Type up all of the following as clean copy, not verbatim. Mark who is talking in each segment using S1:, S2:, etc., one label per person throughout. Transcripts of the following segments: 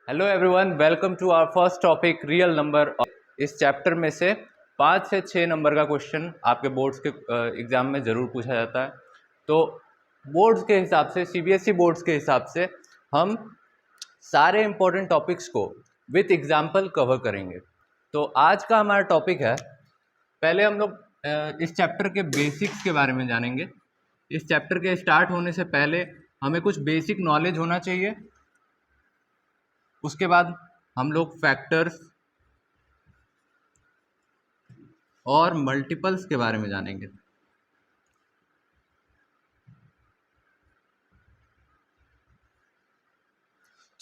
S1: Hello everyone, welcome to our first topic real number. इस chapter में से 5 से 6 नंबर का क्वेश्चन आपके बोर्ड्स के एग्ज़ाम में ज़रूर पूछा जाता है। तो बोर्ड्स के हिसाब से, सीबीएसई बोर्ड्स के हिसाब से हम सारे इम्पोर्टेंट टॉपिक्स को विथ एग्जाम्पल कवर करेंगे। तो आज का हमारा टॉपिक है, पहले हम लोग इस चैप्टर के बेसिक्स के बारे में जानेंगे। इस चैप्टर के स्टार्ट होने से पहले हमें कुछ बेसिक नॉलेज होना चाहिए। उसके बाद हम लोग फैक्टर्स और मल्टीपल्स के बारे में जानेंगे।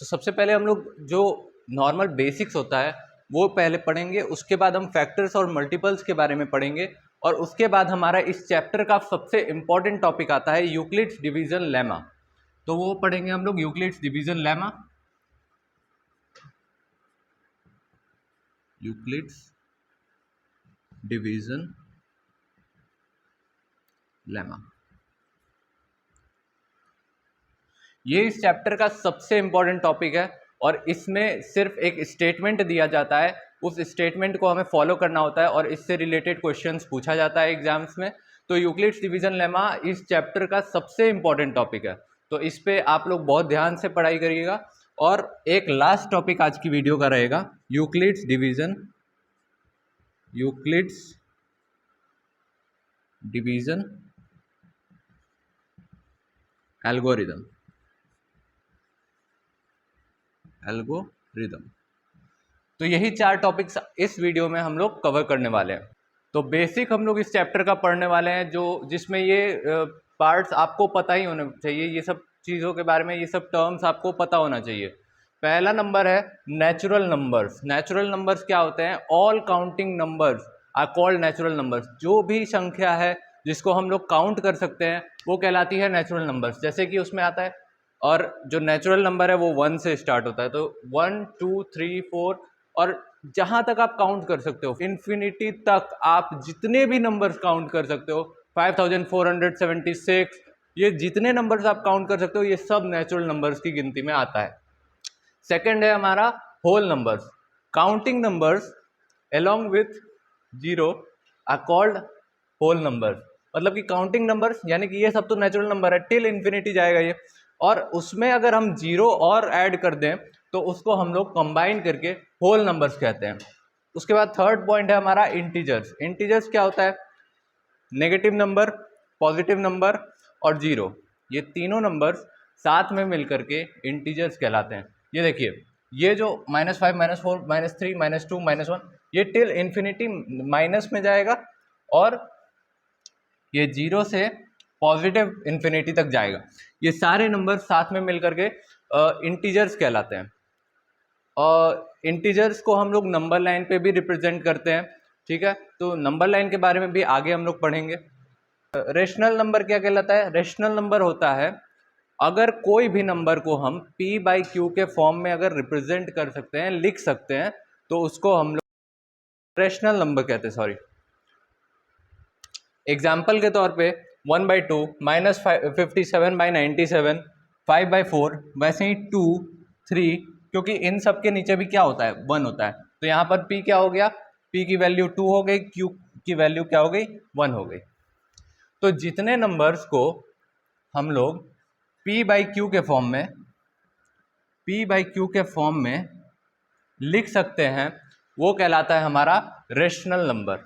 S1: तो सबसे पहले हम लोग जो नॉर्मल बेसिक्स होता है वो पहले पढ़ेंगे, उसके बाद हम फैक्टर्स और मल्टीपल्स के बारे में पढ़ेंगे, और उसके बाद हमारा इस चैप्टर का सबसे इम्पॉर्टेंट टॉपिक आता है यूक्लिड्स डिवीजन लेमा। तो वो पढ़ेंगे हम लोग Euclid's division lemma, Euclid's division lemma. ये इस चैप्टर का सबसे इम्पॉर्टेंट टॉपिक है, और इसमें सिर्फ एक स्टेटमेंट दिया जाता है, उस स्टेटमेंट को हमें फॉलो करना होता है और इससे रिलेटेड क्वेश्चंस पूछा जाता है एग्जाम्स में। तो यूक्लिड्स डिवीजन लेमा इस चैप्टर का सबसे इम्पॉर्टेंट टॉपिक है, तो इस पे आप लोग बहुत ध्यान से पढ़ाई करिएगा। और एक लास्ट टॉपिक आज की वीडियो का रहेगा यूक्लिड्स डिवीजन एल्गोरिदम। तो यही 4 टॉपिक्स इस वीडियो में हम लोग कवर करने वाले हैं। तो बेसिक हम लोग इस चैप्टर का पढ़ने वाले हैं, जो जिसमें ये पार्ट्स आपको पता ही होने चाहिए, ये सब चीज़ों के बारे में, ये सब टर्म्स आपको पता होना चाहिए। पहला नंबर है नेचुरल नंबर्स। नेचुरल नंबर्स क्या होते हैं? All counting numbers are called natural numbers. जो भी संख्या है जिसको हम लोग काउंट कर सकते हैं वो कहलाती है नेचुरल नंबर्स। जैसे कि उसमें आता है, और जो नेचुरल नंबर है वो 1 से स्टार्ट होता है, तो 1 2 3 4, और जहाँ तक आप काउंट कर सकते हो इन्फिनिटी तक आप जितने भी नंबर्स काउंट कर सकते हो, 5476, ये जितने नंबर्स आप काउंट कर सकते हो ये सब नेचुरल नंबर्स की गिनती में आता है। सेकंड है हमारा whole numbers. Counting numbers along with zero are called whole numbers. मतलब कि काउंटिंग नंबर्स यानी कि ये सब तो नेचुरल नंबर है, टिल इन्फिनिटी जाएगा ये, और उसमें अगर हम जीरो और ऐड कर दें तो उसको हम लोग कंबाइन करके होल नंबर्स कहते हैं। उसके बाद थर्ड पॉइंट है हमारा इंटीजर्स। इंटीजर्स क्या होता है? नेगेटिव नंबर, पॉजिटिव नंबर और जीरो, ये तीनों नंबर्स साथ में मिलकर के इंटीजर्स कहलाते हैं। ये देखिए, ये जो -5 -4 -3 -2 -1, ये टिल इन्फिनिटी माइनस में जाएगा, और ये जीरो से पॉजिटिव इन्फिनिटी तक जाएगा। ये सारे नंबर साथ में मिलकर के इंटीजर्स कहलाते हैं। और इंटीजर्स को हम लोग नंबर लाइन पे भी रिप्रेजेंट करते हैं, ठीक है? तो नंबर लाइन के बारे में भी आगे हम लोग पढ़ेंगे। रेशनल नंबर क्या कहलाता है? रेशनल नंबर होता है अगर कोई भी नंबर को हम p/q के फॉर्म में अगर रिप्रेजेंट कर सकते हैं, लिख सकते हैं, तो उसको हम लोग रेशनल नंबर कहते हैं। सॉरी, एग्जाम्पल के तौर पे 1/2 -57/97, 5/4, वैसे ही 2 3, क्योंकि इन सब के नीचे भी क्या होता है? 1 होता है। तो यहाँ पर p क्या हो गया? p की वैल्यू 2 हो गई, q की वैल्यू क्या हो गई? 1 हो गई। तो जितने नंबर्स को हम लोग p/q के फॉर्म में लिख सकते हैं वो कहलाता है हमारा रेशनल नंबर।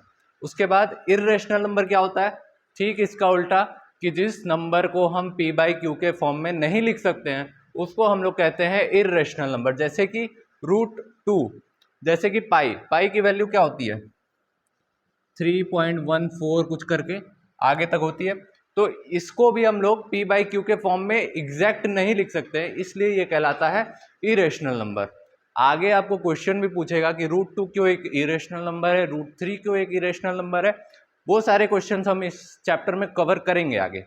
S1: उसके बाद इर्रेशनल नंबर क्या होता है? ठीक इसका उल्टा, कि जिस नंबर को हम p/q के फॉर्म में नहीं लिख सकते हैं उसको हम लोग कहते हैं इर्रेशनल नंबर। जैसे कि √2, जैसे कि पाई की वैल्यू क्या होती है? 3.14 कुछ करके आगे तक होती है। तो इसको भी हम लोग p/q के फॉर्म में एग्जैक्ट नहीं लिख सकते, इसलिए ये कहलाता है इरेशनल नंबर। आगे आपको क्वेश्चन भी पूछेगा कि √2 क्यों एक इरेशनल नंबर है, √3 क्यों एक इरेशनल नंबर है। वो सारे क्वेश्चंस हम इस चैप्टर में कवर करेंगे आगे।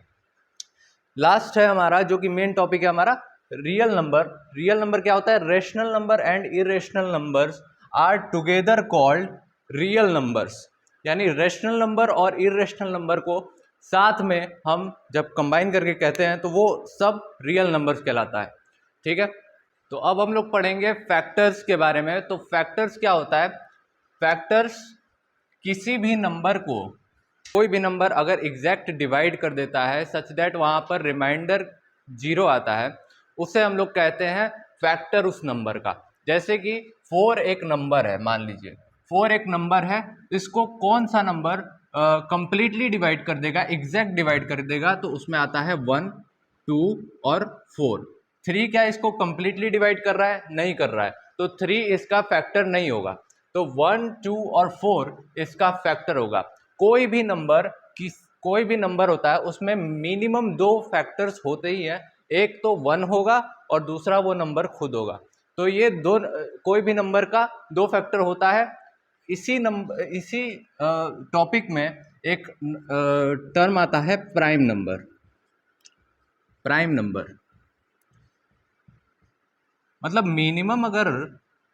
S1: लास्ट है हमारा, जो कि मेन टॉपिक है हमारा, रियल नंबर। रियल नंबर क्या होता है? Rational number and irrational numbers are together called real numbers. यानी रेशनल नंबर और इरेशनल नंबर को साथ में हम जब कंबाइन करके कहते हैं तो वो सब रियल नंबर्स कहलाता है, ठीक है? तो अब हम लोग पढ़ेंगे फैक्टर्स के बारे में। तो फैक्टर्स क्या होता है? फैक्टर्स किसी भी नंबर को, कोई भी नंबर अगर एग्जैक्ट डिवाइड कर देता है सच दैट वहाँ पर रिमाइंडर 0 आता है, उसे हम लोग कहते हैं फैक्टर उस नंबर का। जैसे कि 4 एक नंबर है, मान लीजिए 4 एक नंबर है, इसको कौन सा नंबर कंप्लीटली डिवाइड कर देगा, एग्जैक्ट डिवाइड कर देगा, तो उसमें आता है 1, 2 और 4। 3 क्या इसको कंप्लीटली डिवाइड कर रहा है? नहीं कर रहा है, तो 3 इसका फैक्टर नहीं होगा। तो 1, 2 और 4 इसका फैक्टर होगा। कोई भी नंबर होता है उसमें मिनिमम 2 फैक्टर्स होते ही हैं, एक तो 1 होगा और दूसरा वो नंबर खुद होगा। तो ये कोई भी नंबर का 2 फैक्टर होता है। इसी टॉपिक में एक टर्म आता है प्राइम नंबर। प्राइम नंबर मतलब मिनिमम अगर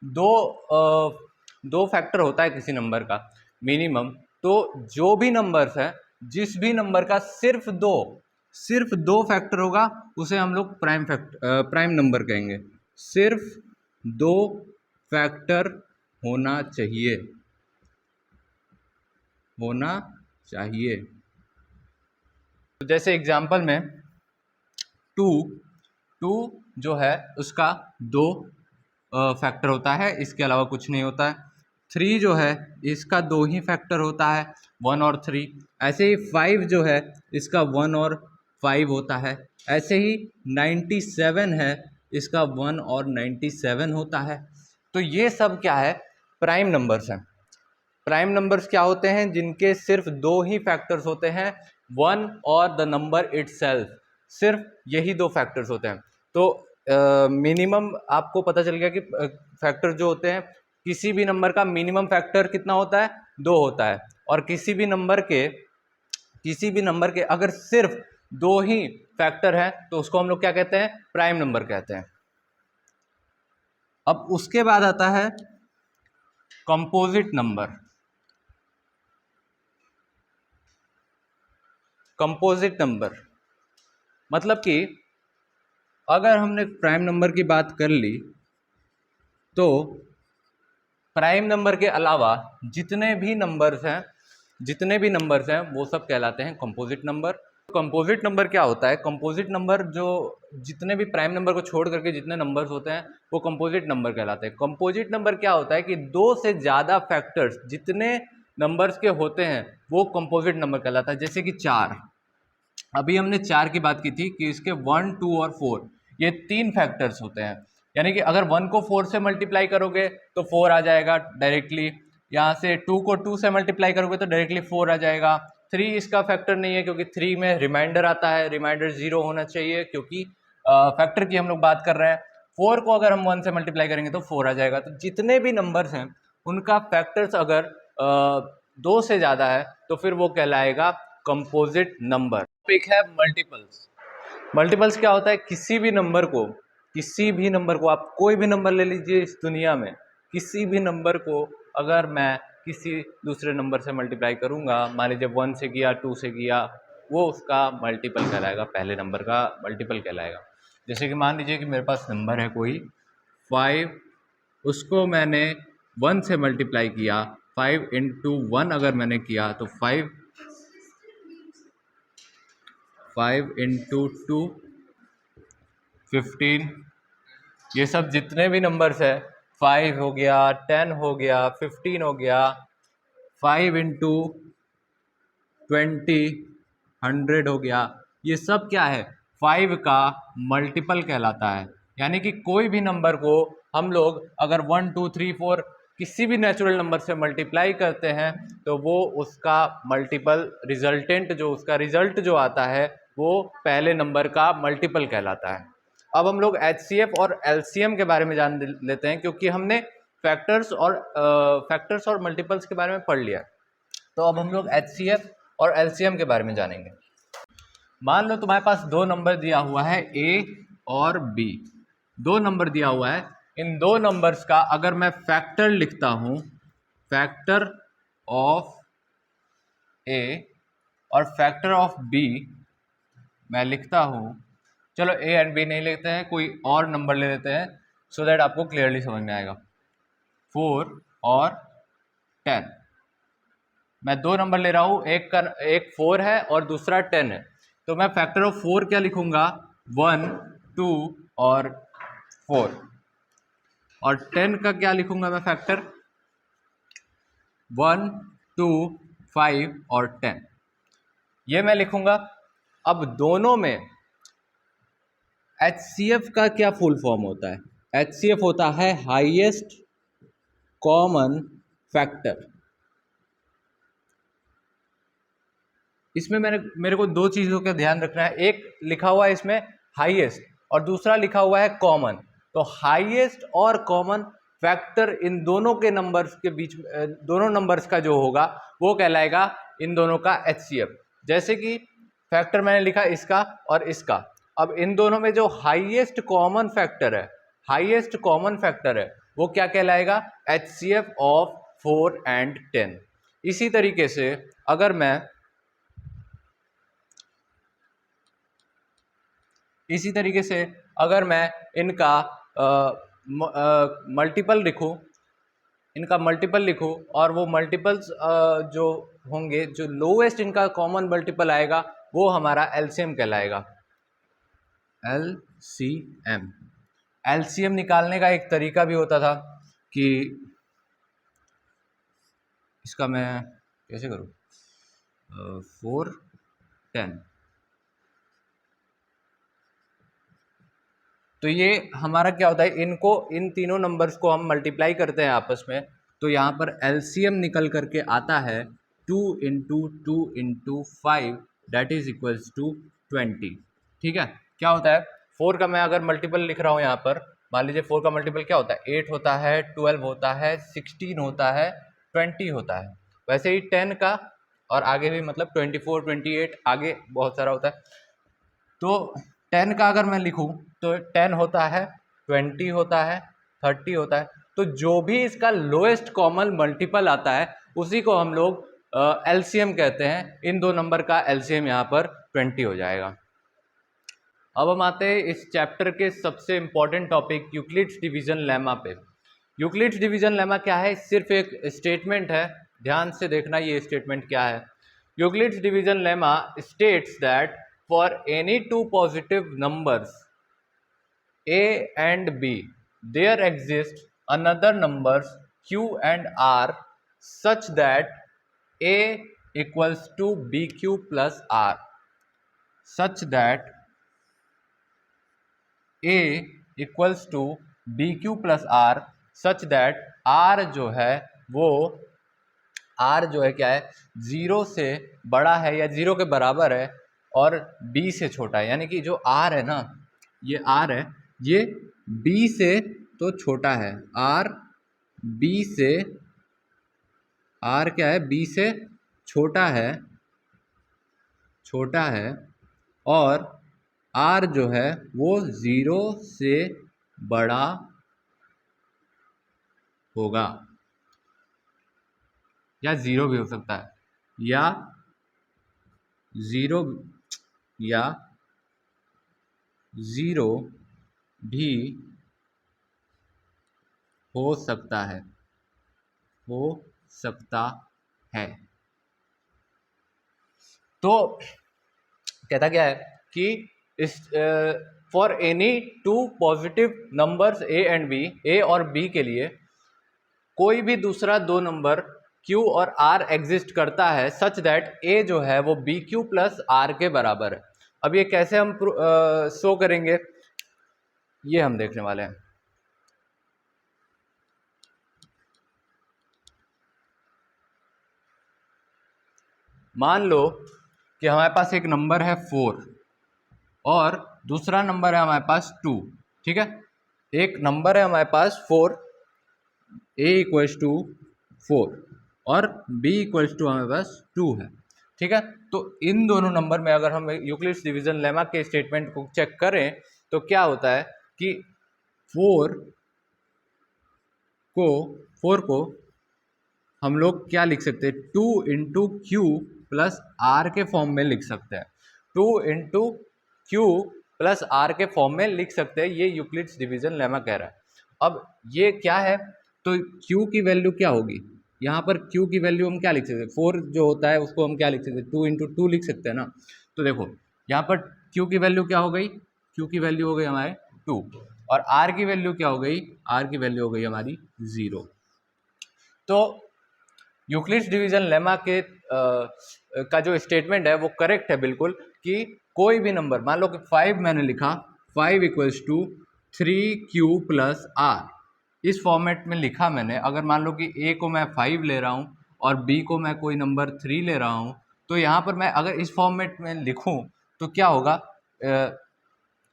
S1: दो फैक्टर होता है किसी नंबर का मिनिमम, तो जो भी नंबर्स है, जिस भी नंबर का सिर्फ दो फैक्टर होगा उसे हम लोग प्राइम नंबर कहेंगे। सिर्फ 2 फैक्टर होना चाहिए। तो जैसे एग्जांपल में 2 जो है उसका 2 फैक्टर होता है, इसके अलावा कुछ नहीं होता है। 3 जो है इसका 2 ही फैक्टर होता है, 1 और 3। ऐसे ही 5 जो है इसका 1 और 5 होता है। ऐसे ही 97 है, इसका 1 और 97 होता है। तो ये सब क्या है? प्राइम नंबर्स हैं। प्राइम नंबर्स क्या होते हैं? जिनके सिर्फ 2 ही फैक्टर्स होते हैं, 1 और द नंबर इटसेल्फ। सिर्फ यही 2 फैक्टर्स होते हैं। तो मिनिमम आपको पता चल गया कि फैक्टर जो होते हैं, किसी भी नंबर का मिनिमम फैक्टर कितना होता है? 2 होता है। और किसी भी नंबर के अगर सिर्फ 2 ही फैक्टर हैं तो उसको हम लोग क्या कहते हैं? प्राइम नंबर कहते हैं। अब उसके बाद आता है कंपोजिट नंबर। कंपोजिट नंबर मतलब कि अगर हमने प्राइम नंबर की बात कर ली तो प्राइम नंबर के अलावा जितने भी नंबर्स हैं वो सब कहलाते हैं कंपोजिट नंबर। कंपोजिट नंबर क्या होता है? कंपोजिट नंबर जो जितने भी प्राइम नंबर को छोड़ करके जितने नंबर्स होते हैं वो कंपोजिट नंबर कहलाते हैं। कंपोजिट नंबर क्या होता है कि 2 से ज़्यादा फैक्टर्स जितने नंबर्स के होते हैं वो कंपोजिट नंबर कहलाता है। जैसे कि 4, अभी हमने 4 की बात की थी कि इसके 1, 2 और 4 ये 3 फैक्टर्स होते हैं। यानी कि अगर 1 को 4 से मल्टीप्लाई करोगे तो 4 आ जाएगा डायरेक्टली। यहाँ से 2 को 2 से मल्टीप्लाई करोगे तो डायरेक्टली 4 आ जाएगा। 3 इसका फैक्टर नहीं है क्योंकि 3 में रिमाइंडर आता है, रिमाइंडर 0 होना चाहिए क्योंकि फैक्टर की हम लोग बात कर रहे हैं। 4 को अगर हम 1 से मल्टीप्लाई करेंगे तो 4 आ जाएगा। तो जितने भी नंबर्स हैं उनका फैक्टर्स अगर 2 से ज़्यादा है तो फिर वो कहलाएगा कंपोजिट नंबर। टॉपिक है मल्टीपल्स। मल्टीपल्स क्या होता है? किसी भी नंबर को आप कोई भी नंबर ले लीजिए इस दुनिया में, किसी भी नंबर को अगर मैं किसी दूसरे नंबर से मल्टीप्लाई करूंगा, मान लीजिए 1 से किया, 2 से किया, वो उसका मल्टीपल कहलाएगा, पहले नंबर का मल्टीपल कहलाएगा। जैसे कि मान लीजिए कि मेरे पास नंबर है कोई 5, उसको मैंने 1 से मल्टीप्लाई किया, 5 इंटू 1 अगर मैंने किया तो 5 इंटू 2 15। ये सब जितने भी नंबर्स है, 5 हो गया, 10 हो गया, 15 हो गया, 5 इंटू 20 100 हो गया, ये सब क्या है? 5 का मल्टीपल कहलाता है। यानी कि कोई भी नंबर को हम लोग अगर 1, 2, 3, 4 किसी भी नेचुरल नंबर से मल्टीप्लाई करते हैं तो वो उसका मल्टीपल उसका रिजल्ट जो आता है वो पहले नंबर का मल्टीपल कहलाता है। अब हम लोग HCF और LCM के बारे में जान लेते हैं क्योंकि हमने फैक्टर्स और मल्टीपल्स के बारे में पढ़ लिया। तो अब हम लोग HCF और LCM के बारे में जानेंगे। मान लो तुम्हारे पास 2 नंबर दिया हुआ है, A और B। 2 नंबर दिया हुआ है, इन 2 नंबर्स का अगर मैं फैक्टर लिखता हूँ, फैक्टर ऑफ A और फैक्टर ऑफ B मैं लिखता हूँ, चलो A एंड B नहीं लेते हैं, कोई और नंबर ले लेते हैं, सो दैट आपको क्लियरली समझ में आएगा। 4 और 10, मैं दो नंबर ले रहा हूँ, एक 4 है और दूसरा 10 है, तो मैं फैक्टर ऑफ 4 क्या लिखूंगा, 1, 2 और 4, और 10 का क्या लिखूंगा मैं फैक्टर, 1, 2, 5 और 10, ये मैं लिखूंगा। अब दोनों में HCF का क्या फुल फॉर्म होता है, HCF होता है हाईएस्ट कॉमन फैक्टर। इसमें मेरे को दो चीज़ों का ध्यान रखना है, एक लिखा हुआ है इसमें हाईएस्ट और दूसरा लिखा हुआ है कॉमन। तो हाईएस्ट और कॉमन फैक्टर इन दोनों के नंबर्स के बीच, दोनों नंबर्स का जो होगा वो कहलाएगा इन दोनों का HCF। जैसे कि फैक्टर मैंने लिखा इसका और इसका, अब इन दोनों में जो हाईएस्ट कॉमन फैक्टर है, हाईएस्ट कॉमन फैक्टर है वो क्या कहलाएगा, HCF ऑफ 4 and 10। इसी तरीके से अगर मैं इनका मल्टीपल लिखूं, इनका मल्टीपल लिखूं और वो मल्टीपल्स जो होंगे, जो लोवेस्ट इनका कॉमन मल्टीपल आएगा वो हमारा LCM कहलाएगा। LCM निकालने का एक तरीका भी होता था कि इसका मैं कैसे करूं, 4, 10, तो ये हमारा क्या होता है, इनको, इन तीनों नंबर्स को हम मल्टीप्लाई करते हैं आपस में, तो यहाँ पर LCM निकल करके आता है 2 × 2 × 5 दैट इज इक्वल्स टू 20। ठीक है, क्या होता है, 4 का मैं अगर मल्टीपल लिख रहा हूँ यहाँ पर, मान लीजिए 4 का मल्टीपल क्या होता है, 8 होता है, 12 होता है, 16 होता है, 20 होता है। वैसे ही 10 का और आगे भी, मतलब 24, 28 आगे बहुत सारा होता है। तो 10 का अगर मैं लिखूं तो 10 होता है, 20 होता है, 30 होता है। तो जो भी इसका लोएस्ट कॉमन मल्टीपल आता है उसी को हम लोग LCM कहते हैं। इन दो नंबर का LCM यहाँ पर 20 हो जाएगा। अब हम आते हैं इस चैप्टर के सबसे important topic Euclid's division lemma पे। यूक्लिड्स डिवीजन लेमा क्या है, सिर्फ एक स्टेटमेंट है, ध्यान से देखना ये स्टेटमेंट क्या है। Euclid's division lemma states that for any two positive numbers a and b, there exists another numbers q and r such that a equals to bq plus r, such that a equals to bq plus r, such that r जो है वो, r जो है क्या है, 0 से बड़ा है या 0 के बराबर है और b से छोटा है। यानी कि जो r है ना, ये r है, ये b से तो छोटा है, r b से, r क्या है, b से छोटा है, और r जो है वो 0 से बड़ा होगा, या 0 भी हो सकता है, या 0 भी हो सकता है, तो कहता क्या है कि इस for any two positive numbers a and b, a और b के लिए कोई भी दूसरा दो नंबर q और r एग्जिस्ट करता है, सच दैट a जो है वो bq प्लस r के बराबर है। अब ये कैसे हम शो करेंगे, ये हम देखने वाले हैं। मान लो कि हमारे पास एक नंबर है 4 और दूसरा नंबर है हमारे पास 2। ठीक है, एक नंबर है हमारे पास 4, a इक्वल्स टू 4 और b इक्वल्स टू हमारे पास 2 है। ठीक है, तो इन दोनों नंबर में अगर हम यूक्लिड्स डिवीजन लेमा के स्टेटमेंट को चेक करें तो क्या होता है कि 4 को हम लोग क्या लिख सकते हैं, 2 × q प्लस r के फॉर्म में लिख सकते हैं, 2 × q प्लस r के फॉर्म में लिख सकते हैं। ये यूक्लिड्स डिवीजन लेमा कह रहा है। अब ये क्या है, तो q की वैल्यू क्या होगी, यहाँ पर q की वैल्यू हम क्या लिख सकते हैं, 4 जो होता है उसको हम क्या लिख सकते हैं, 2 इंटू 2 लिख सकते हैं ना। तो देखो यहाँ पर q की वैल्यू क्या हो गई, q की वैल्यू हो गई हमारे 2, और r की वैल्यू क्या हो गई, r की वैल्यू हो गई हमारी 0। तो यूक्लिड्स डिवीजन लेमा के का जो स्टेटमेंट है वो करेक्ट है बिल्कुल, कि कोई भी नंबर, मान लो कि 5 मैंने लिखा, 5 equals to 3q plus r, इस फॉर्मेट में लिखा मैंने। अगर मान लो कि a को मैं 5 ले रहा हूँ और b को मैं कोई नंबर 3 ले रहा हूँ, तो यहाँ पर मैं अगर इस फॉर्मेट में लिखूँ तो क्या होगा,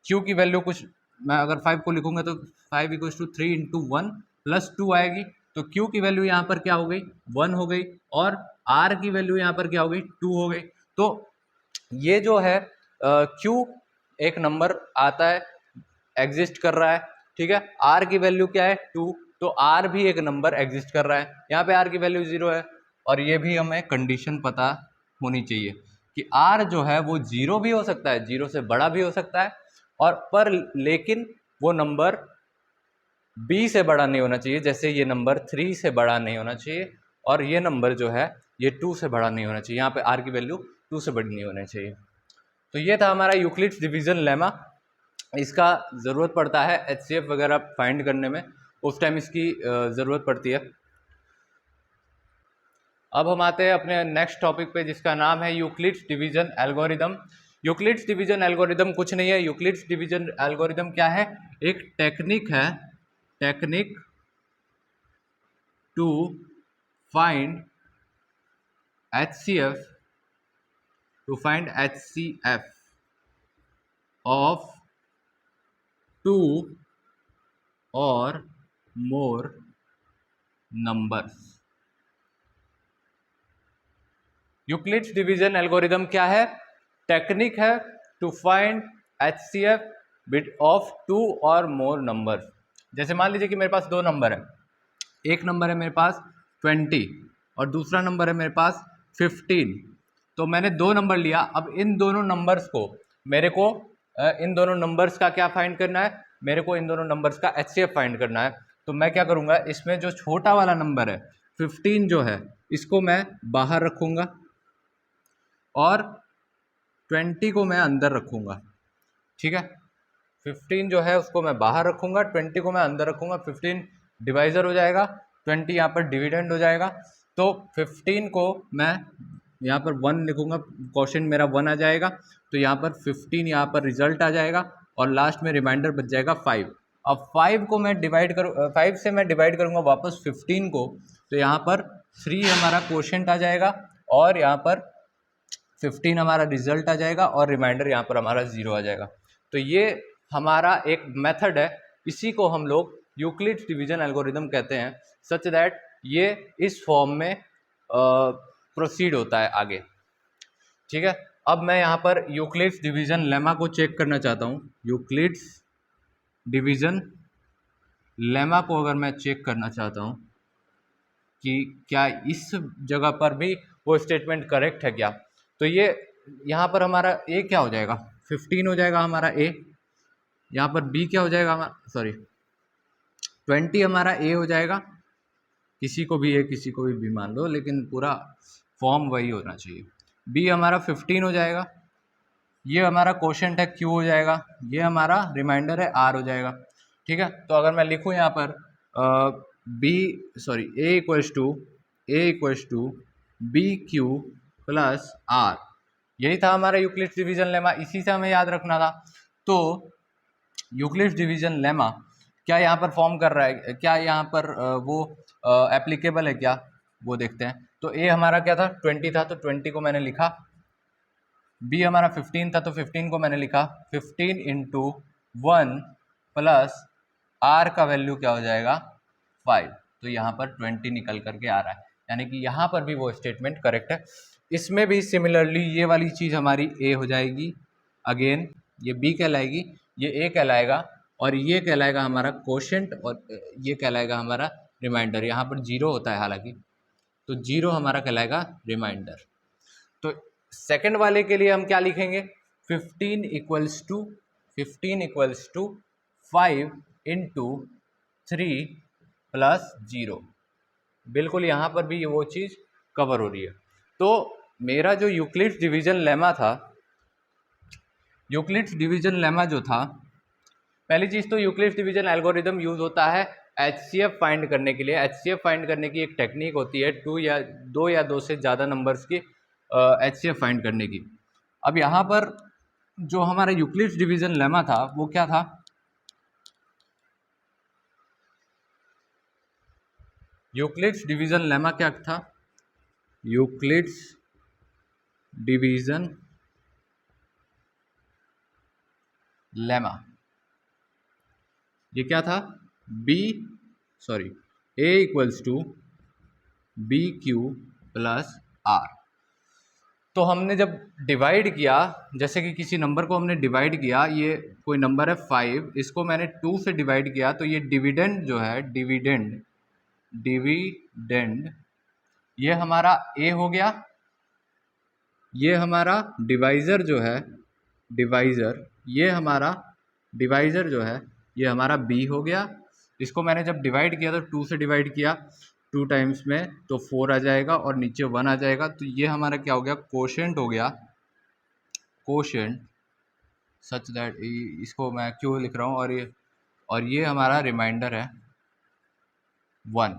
S1: q की वैल्यू कुछ, मैं अगर 5 को लिखूंगा तो 5 इक्वल्स टू 3 इंटू 1 प्लस 2 आएगी, तो q की वैल्यू यहाँ पर क्या हो गई, 1 हो गई, और r की वैल्यू यहाँ पर क्या हो गई, 2 हो गई। तो ये जो है q एक नंबर आता है, एग्जिस्ट कर रहा है, ठीक है। r की वैल्यू क्या है, 2, तो r भी एक नंबर एग्जिस्ट कर रहा है, यहाँ पे r की वैल्यू 0 है। और ये भी हमें कंडीशन पता होनी चाहिए कि r जो है वो 0 भी हो सकता है, 0 से बड़ा भी हो सकता है, और पर लेकिन वो नंबर b से बड़ा नहीं होना चाहिए, जैसे ये नंबर 3 से बड़ा नहीं होना चाहिए, और ये नंबर जो है ये 2 से बड़ा नहीं होना चाहिए, यहाँ पे r की वैल्यू 2 से बड़ी नहीं होनी चाहिए। तो ये था हमारा यूक्लिड्स डिवीजन लेमा। इसका ज़रूरत पड़ता है HCF वगैरह फाइंड करने में, उस टाइम इसकी ज़रूरत पड़ती है। अब हम आते हैं अपने नेक्स्ट टॉपिक पे, जिसका नाम है Euclid's division algorithm. Euclid's division algorithm कुछ नहीं है, यूक्लिड्स डिवीजन एल्गोरिदम क्या है, एक टेक्निक है, technique to find HCF, to find HCF of 2 और more numbers. Euclid's division algorithm क्या है, टेक्निक है to find HCF bit of 2 और मोर नंबर्स। जैसे मान लीजिए कि मेरे पास दो नंबर है, एक नंबर है मेरे पास 20 और दूसरा नंबर है मेरे पास 15। तो मैंने दो नंबर लिया, अब इन दोनों नंबर्स को मेरे को इन दोनों नंबर्स का क्या फाइंड करना है, मेरे को इन दोनों नंबर्स का HCF फाइंड करना है। तो मैं क्या करूँगा, इसमें जो छोटा वाला नंबर है 15 जो है इसको मैं बाहर रखूँगा और 20 को मैं अंदर रखूँगा, ठीक है। 15 जो है उसको मैं बाहर रखूँगा, 20 को मैं अंदर रखूँगा। 15 डिवाइज़र हो जाएगा, 20 यहाँ पर डिविडेंड हो जाएगा। तो 15 को मैं यहाँ पर 1 लिखूँगा, क्वेश्चन मेरा 1 आ जाएगा, तो यहाँ पर 15 यहाँ पर रिजल्ट आ जाएगा, और लास्ट में रिमाइंडर बच जाएगा 5। अब 5 को मैं डिवाइड करूँ, 5 से मैं डिवाइड करूँगा वापस 15 को, तो यहाँ पर 3 हमारा क्वोशंट आ जाएगा, और यहाँ पर 15 हमारा रिजल्ट आ जाएगा, और रिमाइंडर यहाँ पर हमारा 0 आ जाएगा। तो ये हमारा एक मेथड है, इसी को हम लोग यूक्लिड्स डिवीजन एल्गोरिदम कहते हैं, सच दैट ये इस फॉर्म में प्रोसीड होता है आगे, ठीक है। अब मैं यहाँ पर यूक्लिड्स डिवीजन लेमा को चेक करना चाहता हूँ। यूक्लिड्स डिवीजन लेमा को अगर मैं चेक करना चाहता हूँ कि क्या इस जगह पर भी वो स्टेटमेंट करेक्ट है क्या, तो ये यहाँ पर हमारा ए क्या हो जाएगा, 15 हो जाएगा हमारा ए, यहाँ पर बी क्या हो जाएगा हमारा, सॉरी 20 हमारा ए हो जाएगा, किसी को भी ए किसी को भी मान लो, लेकिन पूरा फॉर्म वही होना चाहिए। बी हमारा 15 हो जाएगा, ये हमारा क्वोशंट है क्यू हो जाएगा, ये हमारा रिमाइंडर है आर हो जाएगा, ठीक है। तो अगर मैं लिखूँ यहाँ पर a equals to b q plus r, यही था हमारा यूक्लिड्स डिवीजन लेमा, इसी से हमें याद रखना था। तो यूक्लिड्स डिवीजन लेमा क्या यहाँ पर फॉर्म कर रहा है, क्या यहाँ पर वो एप्लीकेबल है क्या, वो देखते हैं। तो ए हमारा क्या था, 20 था, तो 20 को मैंने लिखा, बी हमारा 15 था, तो 15 को मैंने लिखा, 15 इंटू 1 प्लस आर का वैल्यू क्या हो जाएगा 5, तो यहाँ पर 20 निकल करके आ रहा है, यानी कि यहाँ पर भी वो स्टेटमेंट करेक्ट है। इसमें भी सिमिलरली ये वाली चीज़ हमारी ए हो जाएगी, अगेन ये बी कहलाएगी, ये ए कहलाएगा, और ये कहलाएगा हमारा क्वोशंट, और ये कहलाएगा हमारा रिमाइंडर। यहाँ पर 0 होता है हालांकि, तो 0 हमारा कहलाएगा रिमाइंडर। तो सेकंड वाले के लिए हम क्या लिखेंगे, 15 इक्वल्स टू 5 इंटू 3 प्लस 0। बिल्कुल यहाँ पर भी वो चीज़ कवर हो रही है। तो मेरा जो यूक्लिड्स डिवीजन लेमा था, यूक्लिड्स डिवीजन लेमा जो था, पहली चीज़ तो यूक्लिड्स डिवीजन एल्गोरिदम यूज़ होता है HCF फाइंड करने के लिए। HCF फाइंड करने की एक टेक्निक होती है दो या दो से ज़्यादा नंबर्स की HCF फाइंड करने की। अब यहाँ पर जो हमारा यूक्लिड्स डिवीजन लेमा था वो क्या था, यूक्लिड्स डिवीजन लेमा क्या था, यूक्लिड्स डिवीजन लेमा ये क्या था, A equals to BQ plus R। तो हमने जब डिवाइड किया, जैसे कि किसी नंबर को हमने डिवाइड किया, ये कोई नंबर है 5, इसको मैंने 2 से डिवाइड किया, तो ये डिविडेंड जो है, डिविडेंड ये हमारा A हो गया, ये हमारा डिवाइज़र जो है, ये हमारा डिवाइज़र जो है ये हमारा B हो गया। इसको मैंने जब डिवाइड किया तो 2 से डिवाइड किया, 2 टाइम्स में तो 4 आ जाएगा और नीचे 1 आ जाएगा। तो ये हमारा क्या हो गया, कोशेंट हो गया, कोशेंट सच दैट, इसको मैं क्यों लिख रहा हूँ, और ये हमारा रिमाइंडर है 1,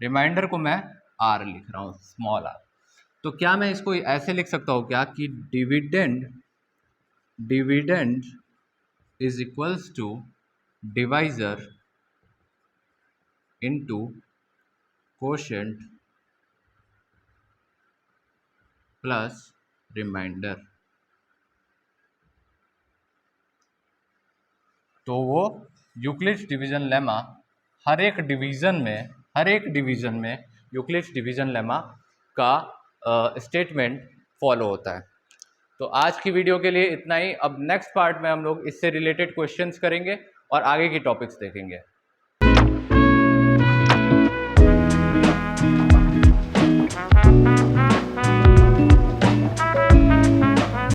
S1: रिमाइंडर को मैं R लिख रहा हूँ, स्मॉल r। तो क्या मैं इसको ऐसे लिख सकता हूँ क्या कि dividend is equals to divisor into quotient plus remainder. तो वो यूक्लिड्स डिवीजन लेमा हर एक डिवीज़न में यूक्लिड्स डिवीजन लेमा का स्टेटमेंट फॉलो होता है। तो आज की वीडियो के लिए इतना ही। अब नेक्स्ट पार्ट में हम लोग इससे रिलेटेड क्वेश्चंस करेंगे और आगे की टॉपिक्स देखेंगे।